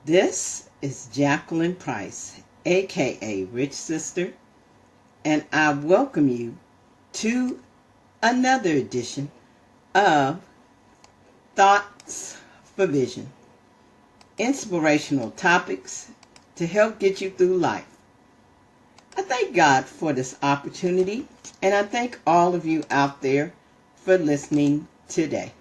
This is Jacqueline Price, aka Rich Sister, and I welcome you to another edition of Thoughts for Vision. Inspirational topics to help get you through life. I thank God for this opportunity, and I thank all of you out there for listening today.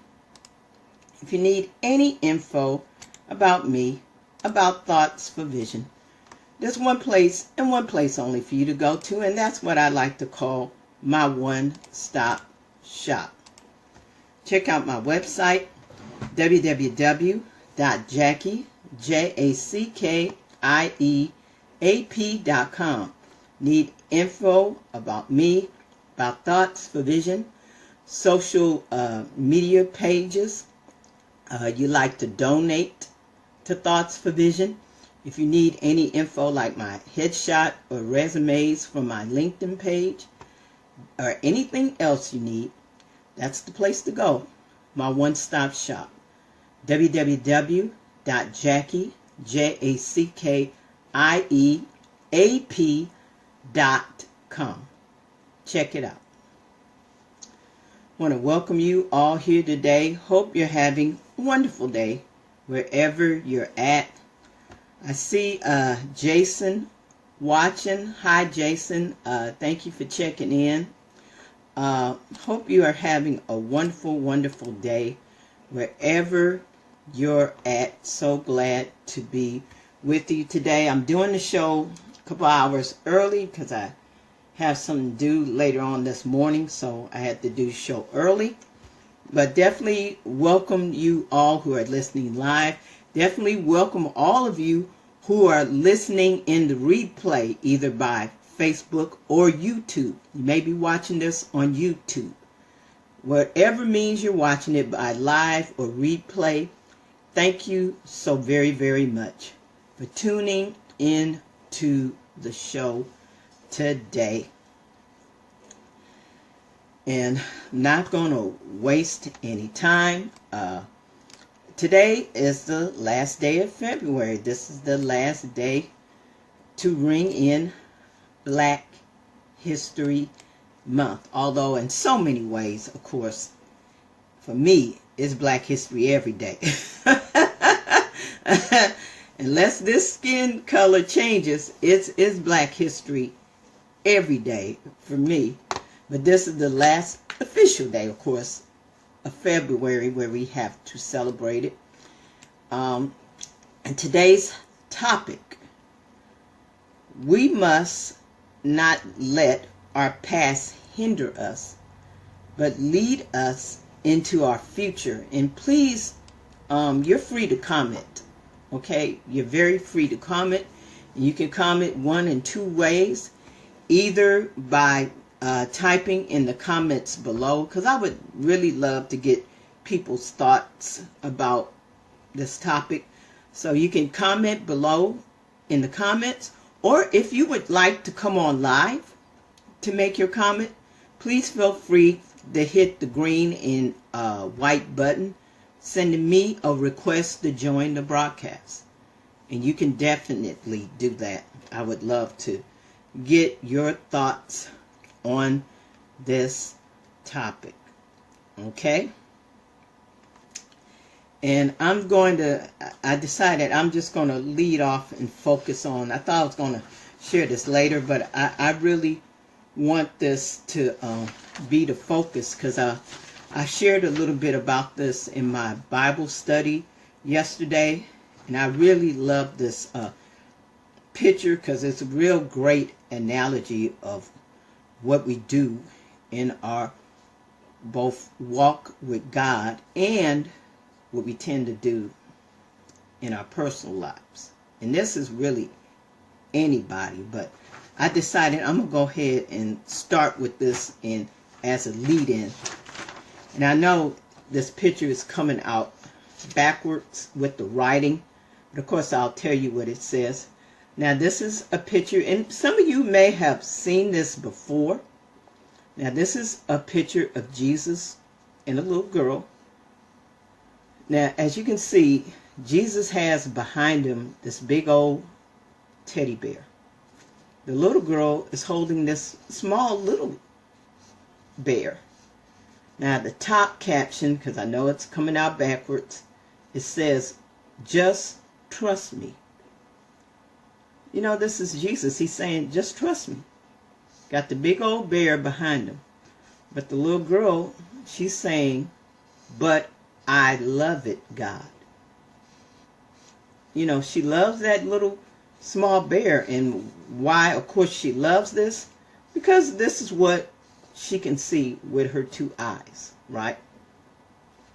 If you need any info about me, about Thoughts for Vision, there's one place and one place only for you to go to, and that's what I like to call my one-stop shop. Check out my website, www.jackieap.com. Need info about me, about Thoughts for Vision, social media pages. You like to donate to Thoughts for Vision. If you need any info like my headshot or resumes from my LinkedIn page or anything else you need, that's the place to go. My one-stop shop. www.jackieap.com. Check it out. I want to welcome you all here today. Hope you're having a wonderful day wherever you're at. I see Jason watching. Hi, Jason. Thank you for checking in. Hope you are having a wonderful, wonderful day wherever you're at. So glad to be with you today. I'm doing the show a couple hours early because I have something to do later on this morning, so I had to do the show early. But definitely welcome you all who are listening live. Definitely welcome all of you who are listening in the replay, either by Facebook or YouTube. You may be watching this on YouTube. Whatever means you're watching it by live or replay, thank you so very, very much for tuning in to the show today. And I'm not going to waste any time. Today is the last day of February. This is the last day to ring in Black History Month. Although in so many ways, of course, for me, it's Black History every day. Unless this skin color changes, it's Black History every day for me. But this is the last official day, of course, of February where we have to celebrate it. And today's topic, we must not let our past hinder us, but lead us into our future. And please, you're free to comment, okay? You're very free to comment. You can comment one in two ways, either by typing in the comments below, because I would really love to get people's thoughts about this topic. So you can comment below in the comments, or if you would like to come on live to make your comment, please feel free to hit the green and white button sending me a request to join the broadcast. And you can definitely do that. I would love to get your thoughts on this topic. Okay? And I decided I'm just going to lead off and focus on, I thought I was going to share this later, but I really want this to be the focus, because I shared a little bit about this in my Bible study yesterday, and I really love this picture because it's a real great analogy of what we do in our both walk with God and what we tend to do in our personal lives. And this is really anybody, but I decided I'm going to go ahead and start with this in as a lead-in. And I know this picture is coming out backwards with the writing, but of course I'll tell you what it says. Now this is a picture, and some of you may have seen this before. Now this is a picture of Jesus and a little girl. Now as you can see, Jesus has behind him this big old teddy bear. The little girl is holding this small little bear. Now the top caption, because I know it's coming out backwards, it says, "Just trust me." You know, this is Jesus. He's saying, just trust me. Got the big old bear behind him. But the little girl, she's saying, "But I love it, God." You know, she loves that little small bear. And why, of course, she loves this? Because this is what she can see with her two eyes, right?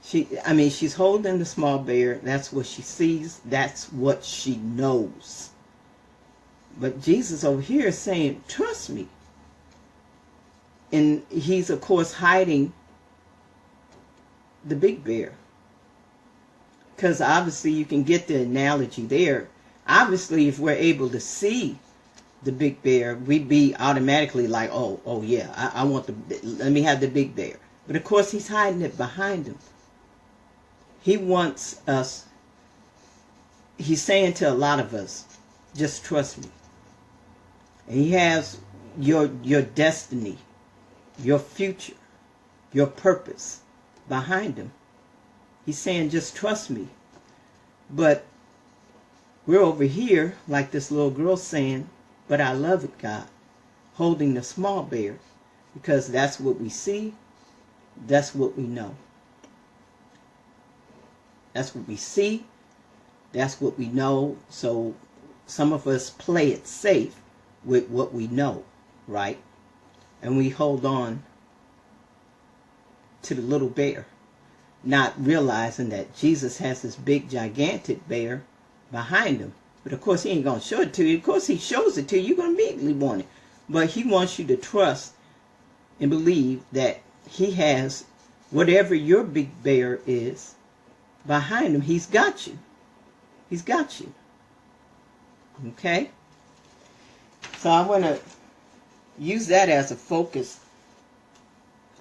She's holding the small bear. That's what she sees. That's what she knows. But Jesus over here is saying, trust me. And he's, of course, hiding the big bear. Because obviously you can get the analogy there. Obviously, if we're able to see the big bear, we'd be automatically like, oh yeah, I want let me have the big bear. But of course, he's hiding it behind him. He wants us, he's saying to a lot of us, just trust me. And he has your destiny, your future, your purpose behind him. He's saying, just trust me. But we're over here, like this little girl saying, but I love it, God, holding the small bear, because that's what we see, that's what we know. That's what we see, that's what we know. So some of us play it safe with what we know, right? And we hold on to the little bear, not realizing that Jesus has this big, gigantic bear behind him. But of course, he ain't going to show it to you. Of course, he shows it to you, you're going to immediately want it. But he wants you to trust and believe that he has whatever your big bear is behind him. He's got you. He's got you. Okay? So I want to use that as a focus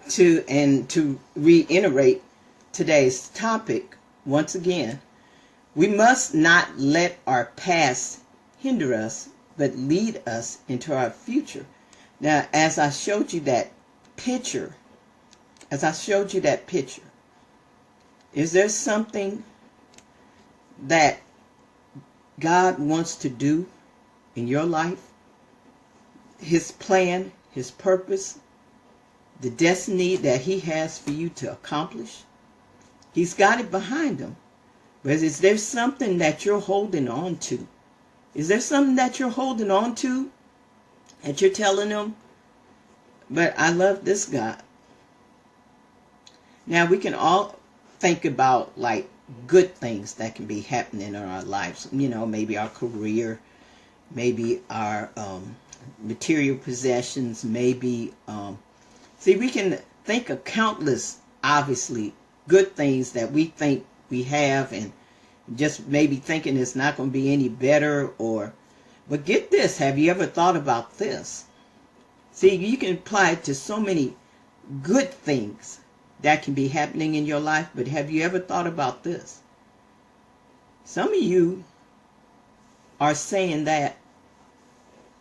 to reiterate today's topic once again. We must not let our past hinder us, but lead us into our future. Now, as I showed you that picture, is there something that God wants to do in your life? His plan, his purpose, the destiny that he has for you to accomplish? He's got it behind him. But is there something that you're holding on to? Is there something that you're holding on to that you're telling him, but I love this God? Now, we can all think about like good things that can be happening in our lives. You know, maybe our career, maybe our material possessions, maybe we can think of countless, obviously, good things that we think we have, and just maybe thinking it's not going to be any better. But get this, have you ever thought about this? See, you can apply it to so many good things that can be happening in your life, but have you ever thought about this? Some of you are saying that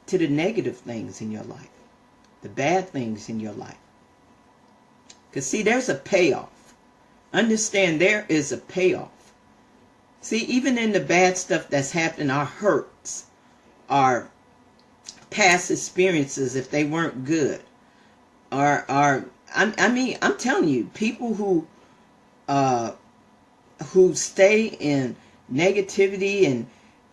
to the negative things in your life, the bad things in your life. Because see, there's a payoff. Understand, there is a payoff. See, even in the bad stuff that's happening, our hurts, our past experiences, if they weren't good, I'm telling you, people who stay in negativity and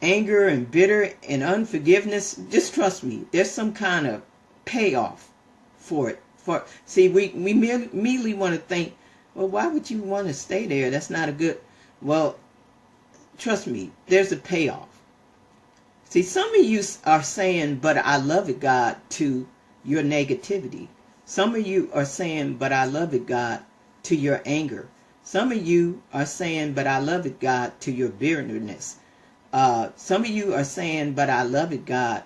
anger and bitter and unforgiveness, just trust me, there's some kind of payoff for it. We immediately want to think, well, why would you want to stay there? That's not a good... Well, trust me, there's a payoff. See, some of you are saying, but I love it, God, to your negativity. Some of you are saying, but I love it, God, to your anger. Some of you are saying, but I love it, God, to your bitterness. Some of you are saying, but I love it, God,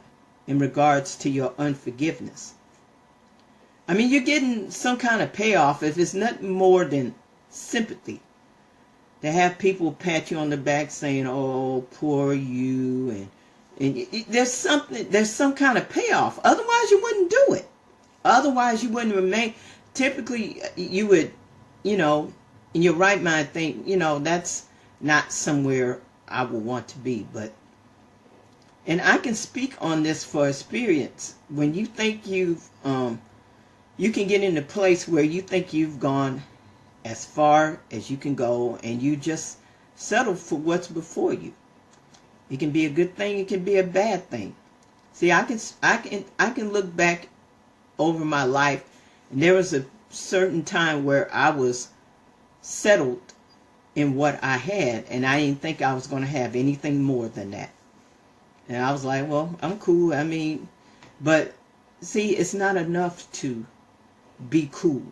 in regards to your unforgiveness. I mean, you're getting some kind of payoff if it's nothing more than sympathy. to have people pat you on the back saying, "Oh, poor you," there's some kind of payoff. Otherwise, you wouldn't do it. Otherwise, you wouldn't remain. Typically, you would, you know, in your right mind think, that's not somewhere I would want to be. And I can speak on this for experience. When you think you can get in a place where you think you've gone as far as you can go, and you just settle for what's before you. It can be a good thing. It can be a bad thing. See, I can look back over my life, and there was a certain time where I was settled in what I had, and I didn't think I was going to have anything more than that. And I was like, well, I'm cool. I mean, but see, it's not enough to be cool.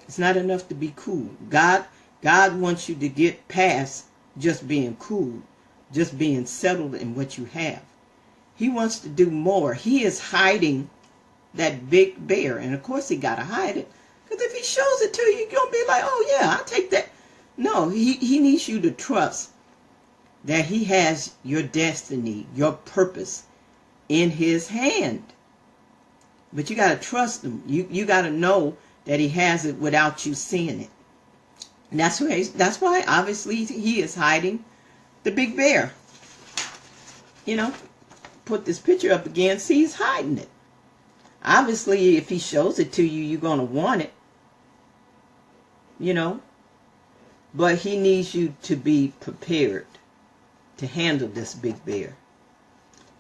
It's not enough to be cool. God wants you to get past just being cool, just being settled in what you have. He wants to do more. He is hiding that big bear. And of course he got to hide it. Because if he shows it to you, you're going to be like, oh yeah, I'll take that. No, he needs you to trust that he has your destiny, your purpose in his hand. But you got to trust him. You got to know that he has it without you seeing it. And that's why obviously he is hiding the big bear. Put this picture up again. See, he's hiding it. Obviously, if he shows it to you, you're going to want it. But he needs you to be prepared to handle this big bear.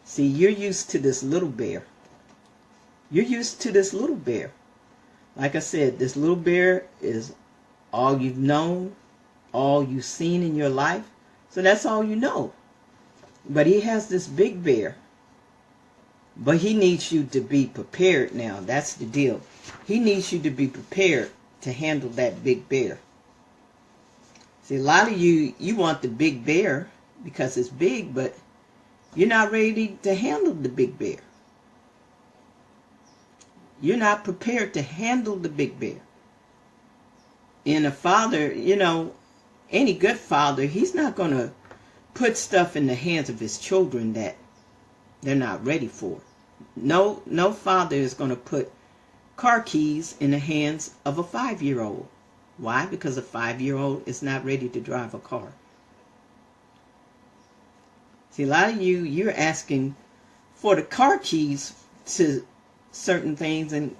See, you're used to this little bear. You're used to this little bear. Like I said, this little bear is all you've known, all you've seen in your life. So that's all you know. But he has this big bear. But he needs you to be prepared now. That's the deal. He needs you to be prepared to handle that big bear. See, a lot of you want the big bear because it's big, but you're not ready to handle the big bear. You're not prepared to handle the big bear. And a father, any good father, he's not going to put stuff in the hands of his children that they're not ready for. No father is going to put car keys in the hands of a 5-year-old. Why? Because a 5-year-old is not ready to drive a car. See, a lot of you're asking for the car keys to certain things, and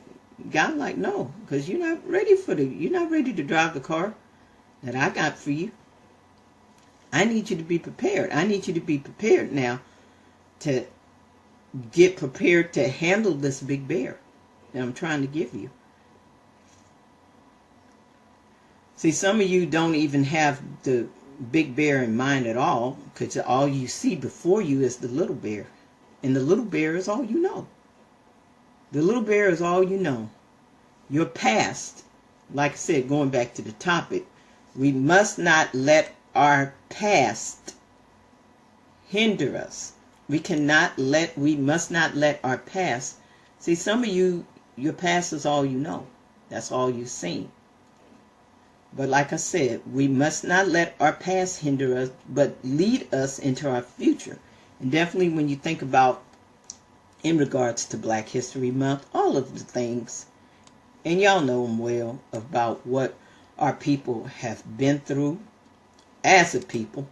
God like, no, because you're not ready to drive the car that I got for you. I need you to be prepared. I need you to be prepared now to get prepared to handle this big bear that I'm trying to give you. See, some of you don't even have the big bear in mind at all, because all you see before you is the little bear. And the little bear is all you know. The little bear is all you know. Your past, like I said, going back to the topic, we must not let our past hinder us. We must not let our past. See, some of you, your past is all you know. That's all you've seen. But like I said, we must not let our past hinder us, but lead us into our future. And definitely when you think about, in regards to Black History Month, all of the things, and y'all know them well, about what our people have been through as a people.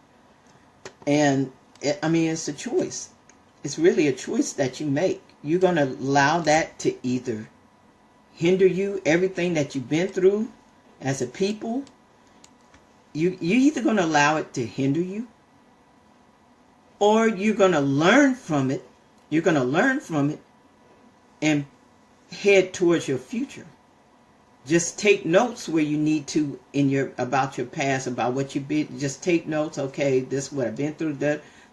And it's a choice. It's really a choice that you make. You're going to allow that to either hinder you, everything that you've been through as a people. You're either going to allow it to hinder you, or you're going to learn from it. You're going to learn from it and head towards your future. Just take notes where you need to about your past, about what you've been. Just take notes. Okay, this is what I've been through.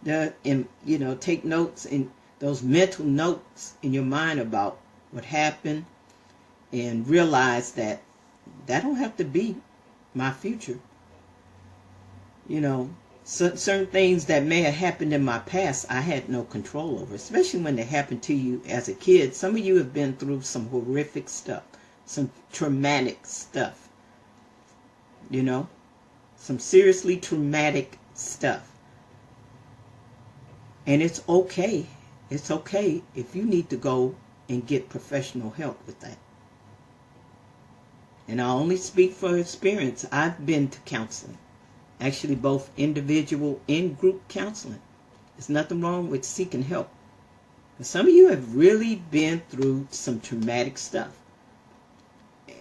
And take notes, in those mental notes in your mind about what happened, and realize that don't have to be my future. Certain things that may have happened in my past, I had no control over, especially when they happened to you as a kid. Some of you have been through some horrific stuff, some traumatic stuff, some seriously traumatic stuff. And it's okay. It's okay if you need to go and get professional help with that. And I only speak from experience. I've been to counseling. Actually, both individual and group counseling. There's nothing wrong with seeking help. But some of you have really been through some traumatic stuff.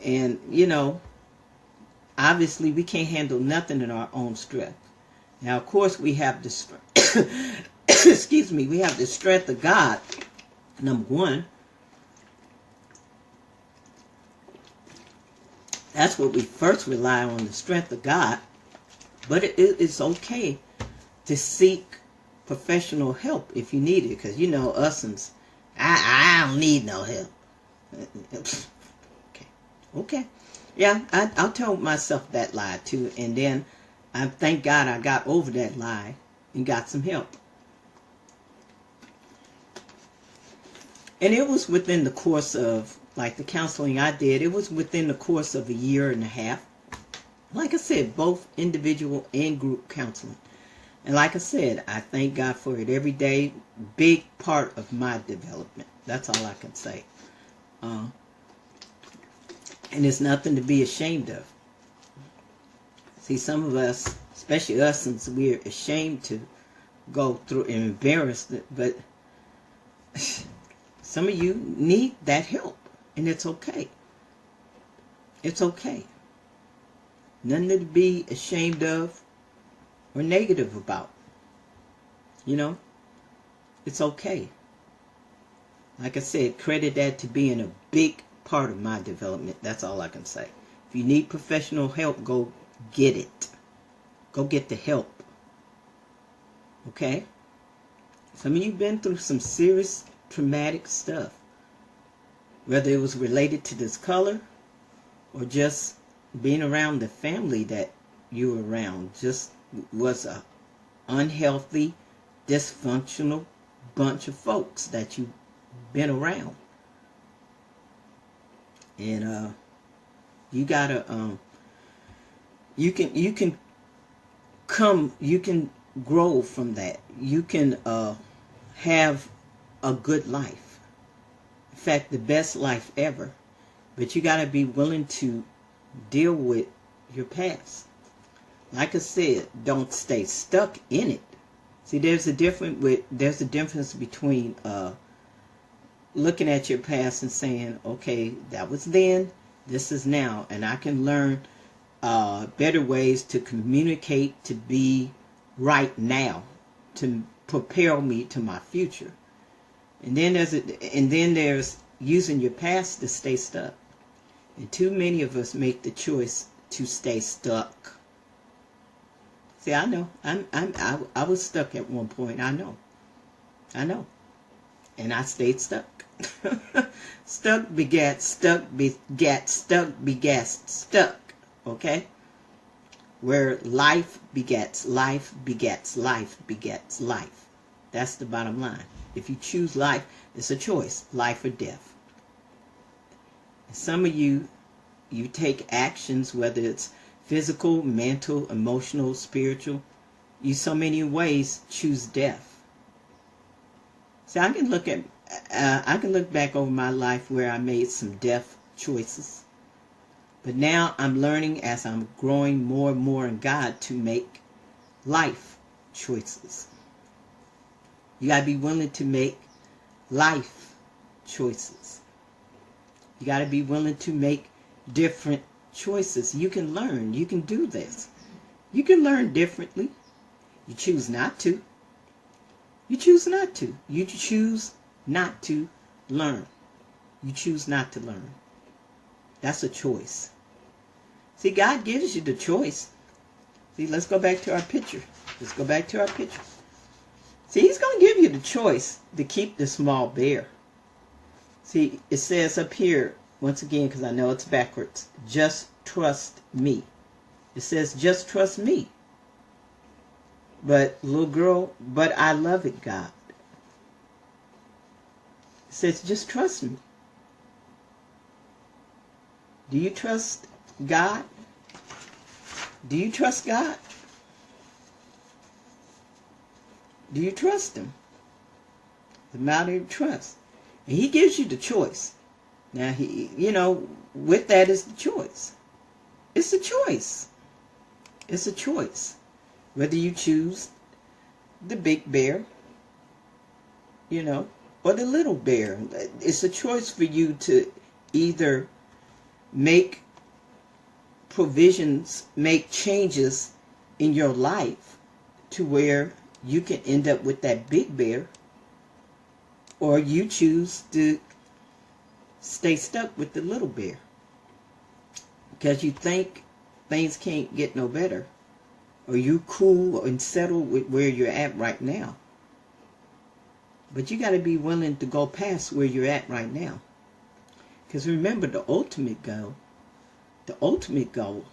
And, you know, obviously we can't handle nothing in our own strength. Now, of course, we have the strength. Excuse me, we have the strength of God, number one. That's what we first rely on, the strength of God. But it's okay to seek professional help if you need it. Because, you know, us'ns, I don't need no help. Okay. Yeah, I'll tell myself that lie too. And then I thank God I got over that lie and got some help. And it was within the course of, like the counseling I did, it was within the course of a year and a half. Like I said, both individual and group counseling. And like I said, I thank God for it every day. Big part of my development. That's all I can say. And it's nothing to be ashamed of. See, some of us, especially us, since we're ashamed to go through and embarrassed, but some of you need that help, and it's okay. It's okay. Nothing to be ashamed of or negative about. You know, it's okay. Like I said, credit that to being a big part of my development. That's all I can say. If you need professional help, go get it. Go get the help. Okay? Some of you been through some serious traumatic stuff. Whether it was related to this color or just being around the family that you were around. Just was a unhealthy, dysfunctional bunch of folks that you've been around. And you gotta you can grow from that. You can have a good life. In fact, the best life ever. But you gotta be willing to deal with your past. Like I said, don't stay stuck in it. See, there's a difference between looking at your past and saying, okay, that was then, this is now, and I can learn better ways to communicate, to be right now, to prepare me to my future. And then there's using your past to stay stuck. And too many of us make the choice to stay stuck. See, I know. I was stuck at one point. I know. And I stayed stuck. Stuck begat stuck begat stuck begat stuck. Okay? Where life begets life begets life begets life. That's the bottom line. If you choose life, it's a choice, life or death. Some of you take actions, whether it's physical, mental, emotional, spiritual. You so many ways choose death. See, I can look back over my life where I made some death choices. But now I'm learning as I'm growing more and more in God to make life choices. You got to be willing to make life choices. You got to be willing to make different choices. You can learn. You can do this. You can learn differently. You choose not to. You choose not to. You choose not to learn. You choose not to learn. That's a choice. See, God gives you the choice. See, let's go back to our picture. Let's go back to our picture. See, He's going to give you the choice to keep the small bear. See, it says up here, once again, because I know it's backwards, just trust me. It says, just trust me. But, little girl, but I love it, God. It says, just trust me. Do you trust God? Do you trust God? Do you trust Him? The matter of trust. And He gives you the choice. Now, with that is the choice. It's a choice. It's a choice. Whether you choose the big bear, or the little bear. It's a choice for you to either make provisions, make changes in your life to where you can end up with that big bear, or you choose to stay stuck with the little bear because you think things can't get no better, or you cool and settle with where you're at right now. But you got to be willing to go past where you're at right now. Because remember, the ultimate goal,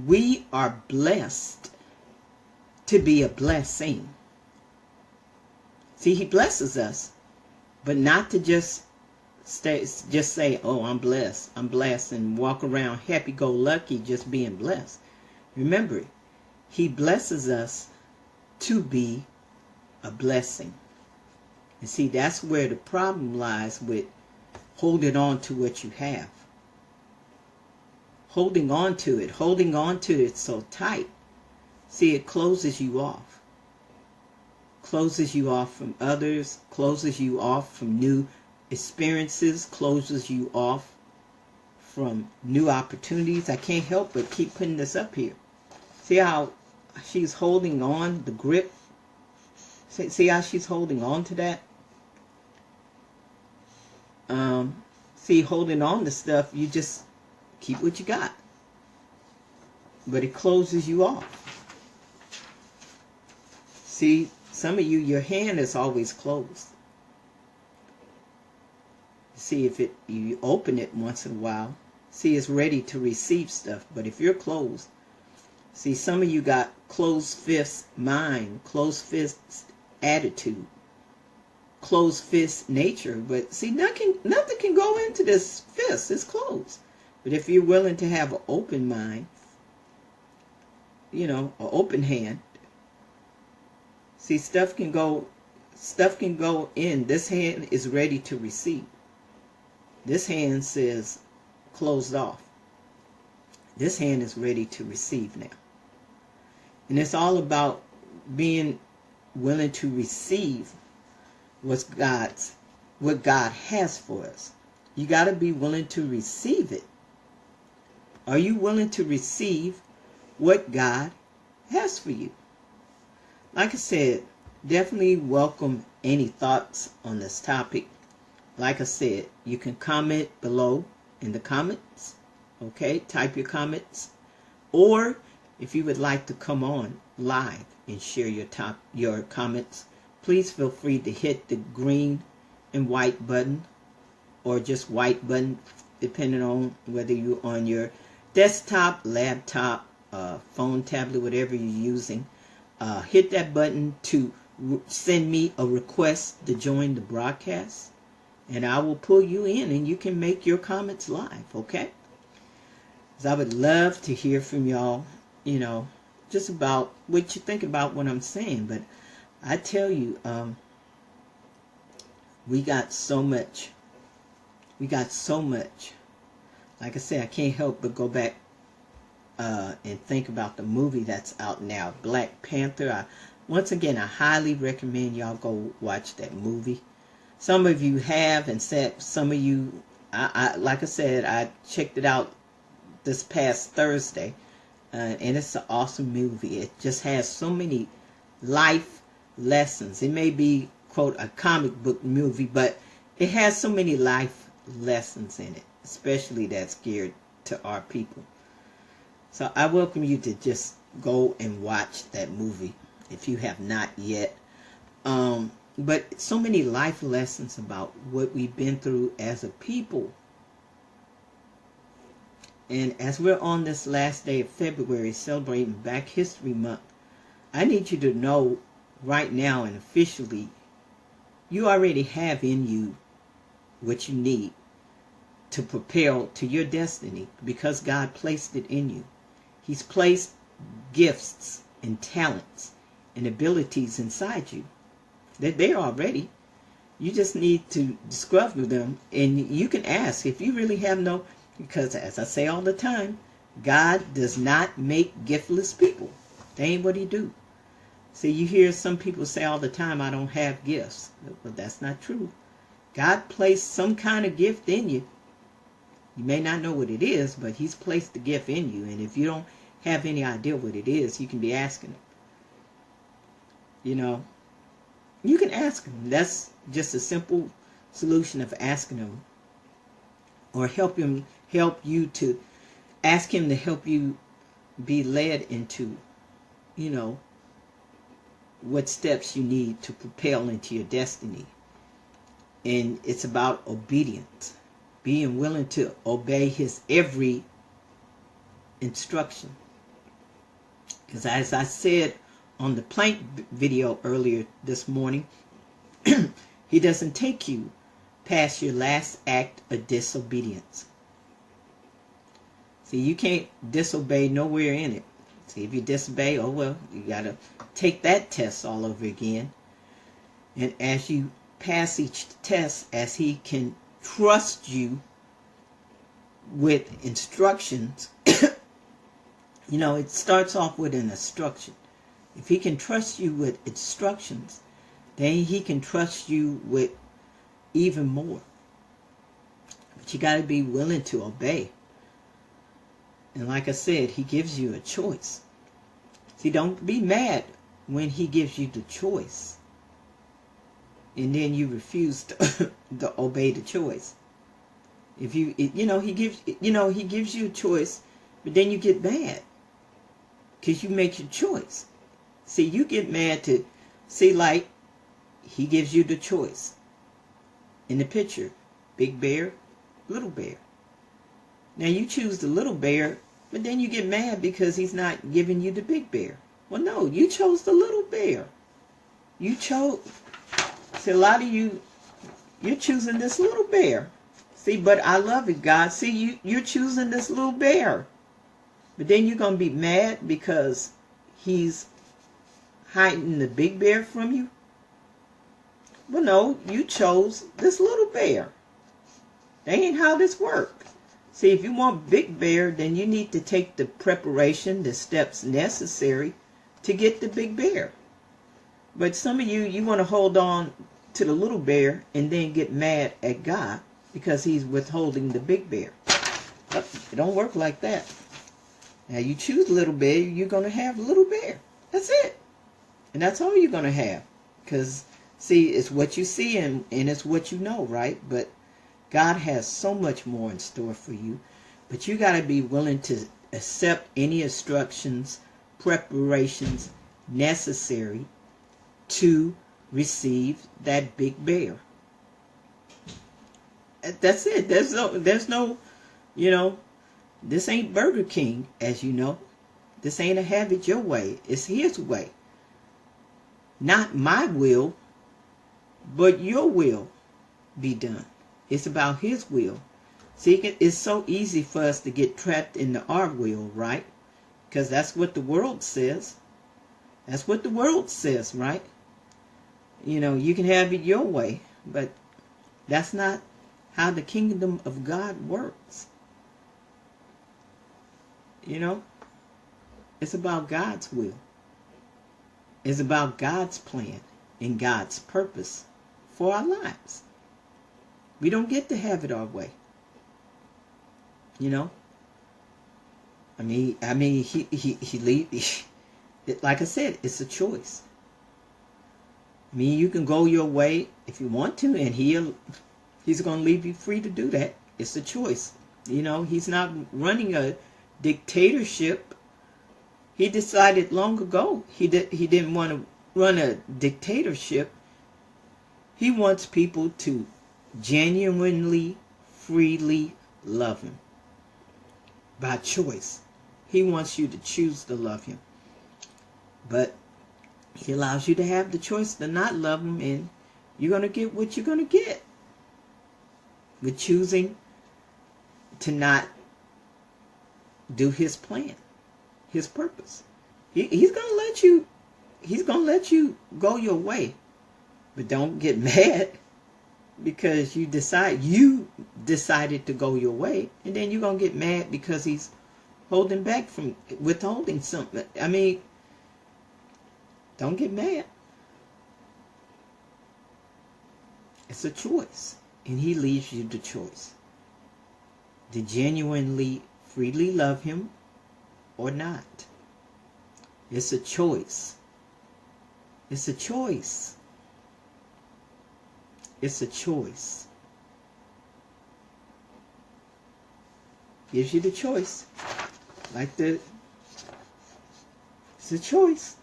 we are blessed to be a blessing. See, He blesses us, but not to just say, oh, I'm blessed, and walk around happy-go-lucky just being blessed. Remember, He blesses us to be a blessing. And see, that's where the problem lies with holding on to what you have. Holding on to it so tight. See, it closes you off. Closes you off from others, closes you off from new experiences, closes you off from new opportunities. I can't help but keep putting this up here. See how she's holding on, the grip? See how she's holding on to that? See, holding on to stuff, you just keep what you got. But it closes you off. See, some of you, your hand is always closed. See, if you open it once in a while, see, it's ready to receive stuff. But if you're closed, see, some of you got closed fist mind, closed fist attitude, closed fist nature. But see, nothing can go into this fist. It's closed. But if you're willing to have an open mind, an open hand, see, stuff can go in. This hand is ready to receive. This hand says closed off. This hand is ready to receive now. And it's all about being willing to receive what God has for us. You got to be willing to receive it. Are you willing to receive what God has for you? Like I said, definitely welcome any thoughts on this topic. Like I said, you can comment below in the comments. Okay, type your comments. Or if you would like to come on live and share your comments, please feel free to hit the green and white button, or just white button, depending on whether you're on your desktop, laptop, phone, tablet, whatever you're using. Hit that button to send me a request to join the broadcast, and I will pull you in and you can make your comments live, okay? Because I would love to hear from y'all, just about what you think about what I'm saying. But I tell you, we got so much. Like I said, I can't help but go back and think about the movie that's out now, Black Panther. Once again, I highly recommend y'all go watch that movie. Some of you have, and some of you, like I said, I checked it out this past Thursday, and it's an awesome movie. It just has so many life lessons. It may be, quote, a comic book movie, but it has so many life lessons in it, especially that's geared to our people. So I welcome you to just go and watch that movie if you have not yet. But so many life lessons about what we've been through as a people. And as we're on this last day of February celebrating Black History Month, I need you to know right now and officially, you already have in you what you need to propel to your destiny, because God placed it in you. He's placed gifts and talents and abilities inside you. They're there already. You just need to discover them, and you can ask if you really have no, because as I say all the time, God does not make giftless people. That ain't what he do. See, you hear some people say all the time, I don't have gifts. But that's not true. God placed some kind of gift in you. You may not know what it is, but he's placed the gift in you. And if you don't have any idea what it is, you can be asking him. You know, you can ask him. That's just a simple solution of asking him. Or help you to ask him to help you be led into, you know, what steps you need to propel into your destiny. And it's about obedience. Being willing to obey his every instruction. Because as I said on the plank video earlier this morning, he doesn't take you past your last act of disobedience. See, you can't disobey nowhere in it. See, if you disobey, oh well, you got to take that test all over again. And as you pass each test, as he can trust you with instructions, you know, it starts off with an instruction. If he can trust you with instructions, then he can trust you with even more. But you got to be willing to obey. And like I said, he gives you a choice. See, don't be mad when he gives you the choice and then you refuse to obey the choice. If he gives you a choice, but then you get mad because you make your choice. See, you get mad like he gives you the choice. In the picture, big bear, little bear. Now you choose the little bear, but then you get mad because he's not giving you the big bear. Well, no, you chose the little bear. You chose. See, a lot of you're choosing this little bear. See, but I love it, God. See, you're choosing this little bear. But then you're going to be mad because he's hiding the big bear from you? Well, no, you chose this little bear. That ain't how this works. See, if you want big bear, then you need to take the preparation, the steps necessary to get the big bear. But some of you want to hold on to the little bear and then get mad at God because he's withholding the big bear. It don't work like that. Now you choose little bear, you're going to have little bear. That's it. And that's all you're going to have. Because, see, it's what you see and it's what you know, right? But God has so much more in store for you. But you got to be willing to accept any instructions, preparations necessary to receive that big bear. That's it. There's no, you know, this ain't Burger King, as you know. This ain't a have it your way. It's his way. Not my will, but your will be done. It's about his will. See, it's so easy for us to get trapped in our will, right? Because that's what the world says. That's what the world says, right? You know, you can have it your way, but that's not how the kingdom of God works. You know, it's about God's will. It's about God's plan and God's purpose for our lives. We don't get to have it our way. You know? I mean, he leave. Like I said, it's a choice. I mean, you can go your way if you want to, and he's going to leave you free to do that. It's a choice. You know, he's not running a dictatorship. He decided long ago he didn't want to run a dictatorship. He wants people to genuinely, freely love him. By choice. He wants you to choose to love him. But he allows you to have the choice to not love him, and you're going to get what you're going to get. With choosing to not do his plan. his purpose. He's gonna let you. He's gonna let you go your way, but don't get mad because you decided to go your way, and then you're gonna get mad because he's holding back from withholding something. I mean, don't get mad. It's a choice, and he leaves you the choice to genuinely, freely love him or not. It's a choice. It's a choice. It's a choice. Gives you the choice. It's a choice.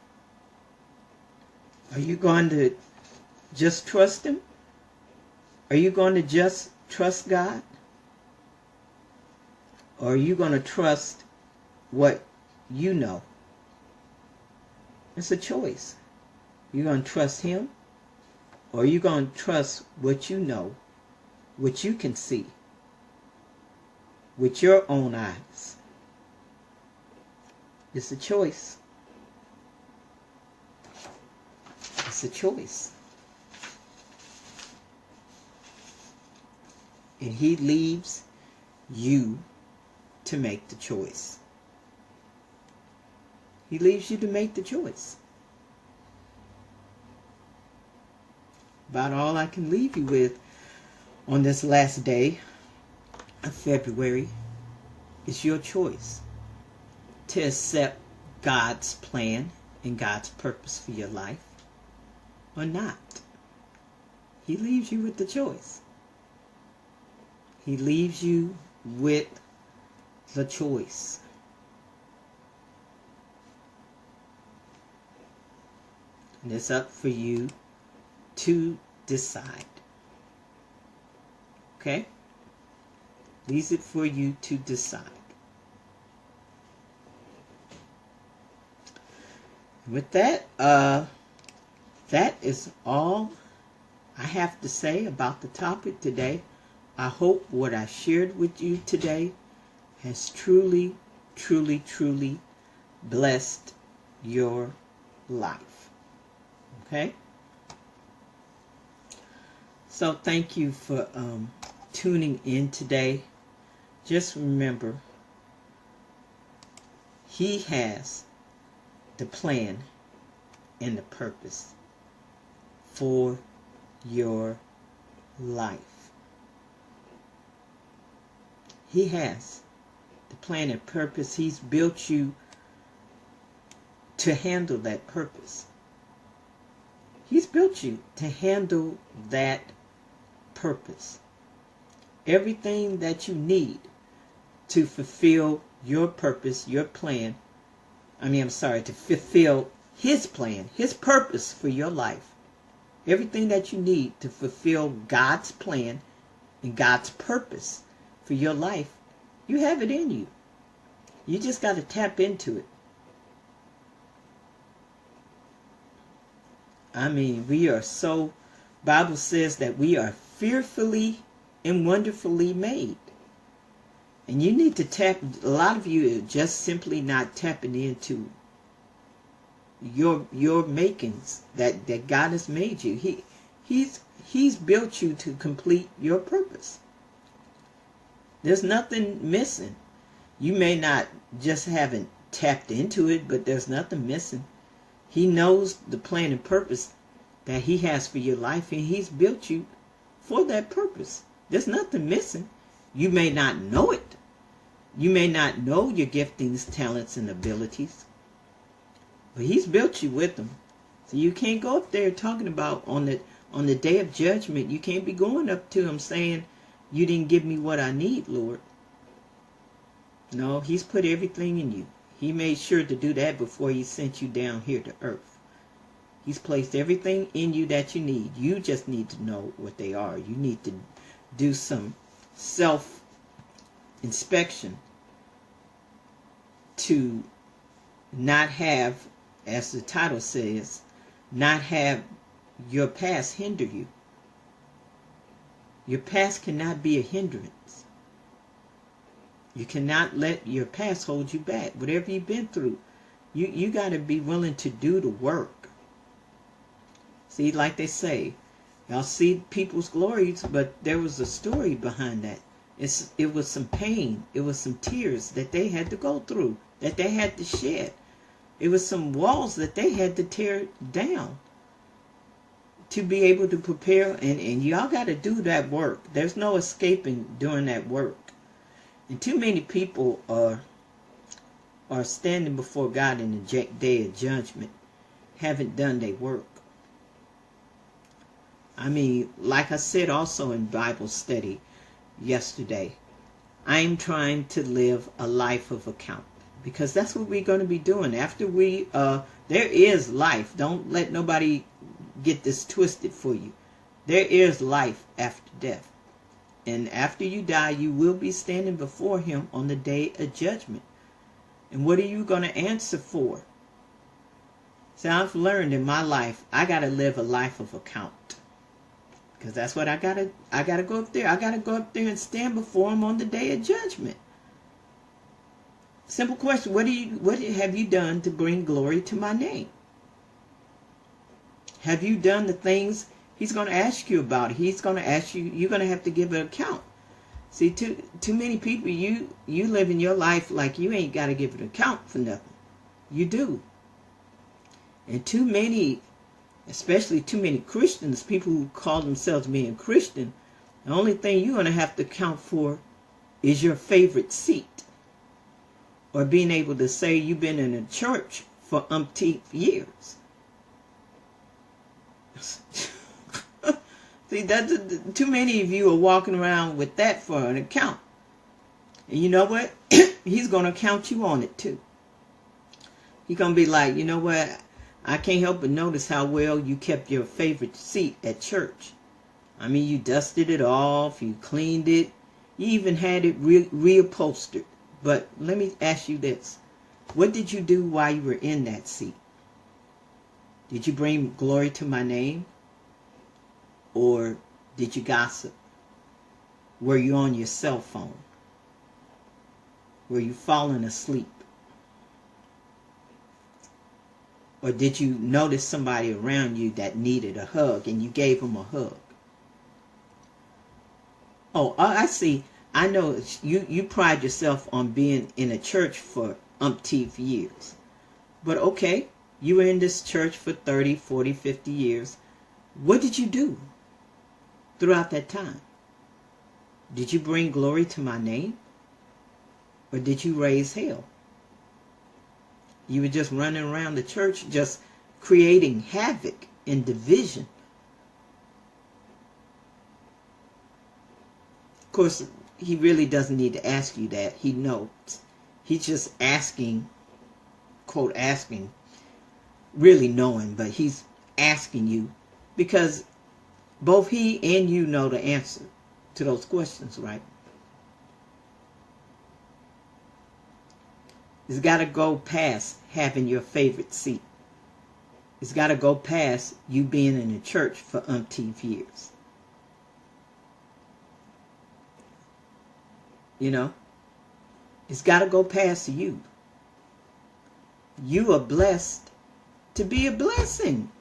Are you going to just trust him? Are you going to just trust God? Or are you going to trust what you know? It's a choice. You're going to trust him, or are you going to trust what you know, what you can see with your own eyes? It's a choice. It's a choice. And he leaves you to make the choice. He leaves you to make the choice. About all I can leave you with on this last day of February is your choice to accept God's plan and God's purpose for your life or not. He leaves you with the choice. He leaves you with the choice. And it's up for you to decide. Okay? Leaves it for you to decide. With that, that is all I have to say about the topic today. I hope what I shared with you today has truly, truly, truly blessed your life. Okay? So thank you for tuning in today. Just remember, he has the plan and the purpose for your life. He has the plan and purpose. He's built you to handle that purpose. He's built you to handle that purpose. Everything that you need to fulfill your purpose, your plan, to fulfill his plan, his purpose for your life. Everything that you need to fulfill God's plan and God's purpose for your life, you have it in you. You just got to tap into it. Bible says that we are fearfully and wonderfully made. And you need to a lot of you are just simply not tapping into your makings that God has made you. He's built you to complete your purpose. There's nothing missing. You may not just haven't tapped into it, but there's nothing missing. He knows the plan and purpose that he has for your life, and he's built you for that purpose. There's nothing missing. You may not know it. You may not know your giftings, talents, and abilities, but he's built you with them. So you can't go up there talking about on the day of judgment. You can't be going up to him saying, "You didn't give me what I need, Lord." No, he's put everything in you. He made sure to do that before he sent you down here to earth. He's placed everything in you that you need. You just need to know what they are. You need to do some self-inspection to not have, as the title says, not have your past hinder you. Your past cannot be a hindrance. You cannot let your past hold you back. Whatever you've been through, you got to be willing to do the work. See, like they say, y'all see people's glories, but there was a story behind that. It was some pain. It was some tears that they had to go through, that they had to shed. It was some walls that they had to tear down to be able to prepare. And y'all got to do that work. There's no escaping doing that work. And too many people are standing before God in the day of judgment, haven't done their work. I mean, like I said also in Bible study yesterday, I'm trying to live a life of account, because that's what we're going to be doing after we there is life. Don't let nobody get this twisted for you. There is life after death. And after you die, you will be standing before him on the day of judgment. And what are you going to answer for? So I've learned in my life, I got to live a life of account. Because that's what I got to go up there. I got to go up there and stand before him on the day of judgment. Simple question. What have you done to bring glory to my name? Have you done the things he's going to ask you about? He's going to ask you, you're going to have to give an account. See, too many people, you live in your life like you ain't got to give an account for nothing. You do. And too many, especially too many Christians, people who call themselves being Christian, the only thing you're going to have to account for is your favorite seat. Or being able to say you've been in a church for umpteen years. See, too many of you are walking around with that for an account. And you know what? He's going to count you on it too. He's going to be like, you know what? I can't help but notice how well you kept your favorite seat at church. I mean, you dusted it off, you cleaned it, you even had it reupholstered. But let me ask you this. What did you do while you were in that seat? Did you bring glory to my name? Or did you gossip? Were you on your cell phone? Were you falling asleep? Or did you notice somebody around you that needed a hug and you gave them a hug? Oh, I see. I know you pride yourself on being in a church for umpteen years. But okay, you were in this church for 30, 40, 50 years. What did you do throughout that time? Did you bring glory to my name? Or did you raise hell? You were just running around the church, just creating havoc and division. Of course, he really doesn't need to ask you that. He knows. He's just asking, quote, asking, really knowing, but he's asking you because both he and you know the answer to those questions, right? It's got to go past having your favorite seat. It's got to go past you being in the church for umpteen years. You know? It's got to go past you. You are blessed to be a blessing.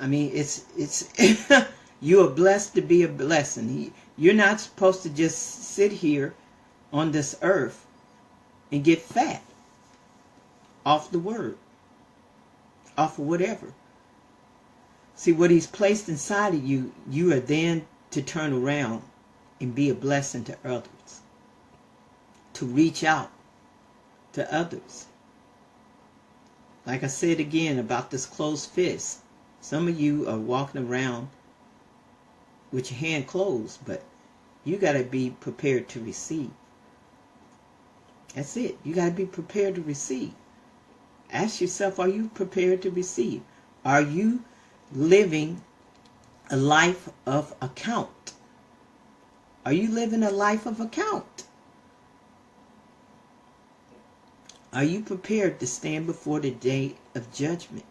I mean, it's you are blessed to be a blessing. You're not supposed to just sit here on this earth and get fat off the word, off of whatever. See, what he's placed inside of you, you are then to turn around and be a blessing to others, to reach out to others. Like I said again about this closed fist, some of you are walking around with your hand closed, but you got to be prepared to receive. That's it. You got to be prepared to receive. Ask yourself, are you prepared to receive? Are you living a life of account? Are you living a life of account? Are you prepared to stand before the day of judgment?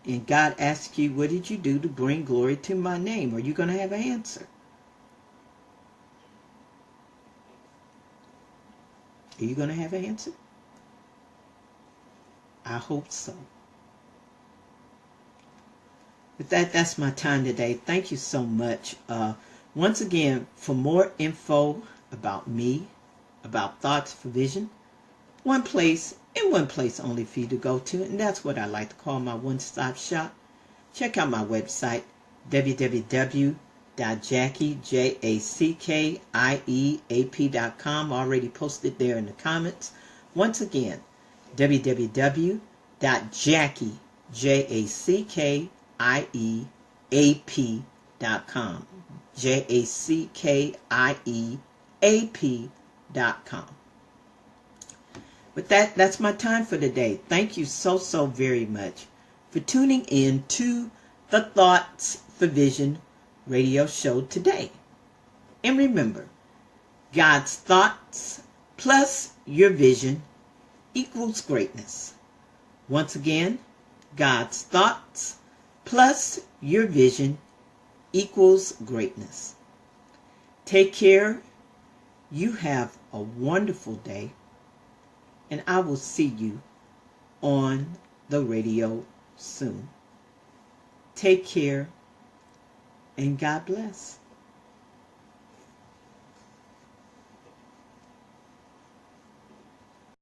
And God asks you, what did you do to bring glory to my name? Are you going to have an answer? Are you going to have an answer? I hope so. With that, that's my time today. Thank you so much. Once again, for more info about me, about Thoughts for Vision, one place and one place only for you to go to, and that's what I like to call my one-stop shop. Check out my website, www.jackieap.com. Already posted there in the comments. Once again, www.jackieap.com. jackieap.com. With that, that's my time for today. Thank you so, so very much for tuning in to the Thoughts for Vision radio show today. And remember, God's thoughts plus your vision equals greatness. Once again, God's thoughts plus your vision equals greatness. Take care. You have a wonderful day. And I will see you on the radio soon. Take care and God bless.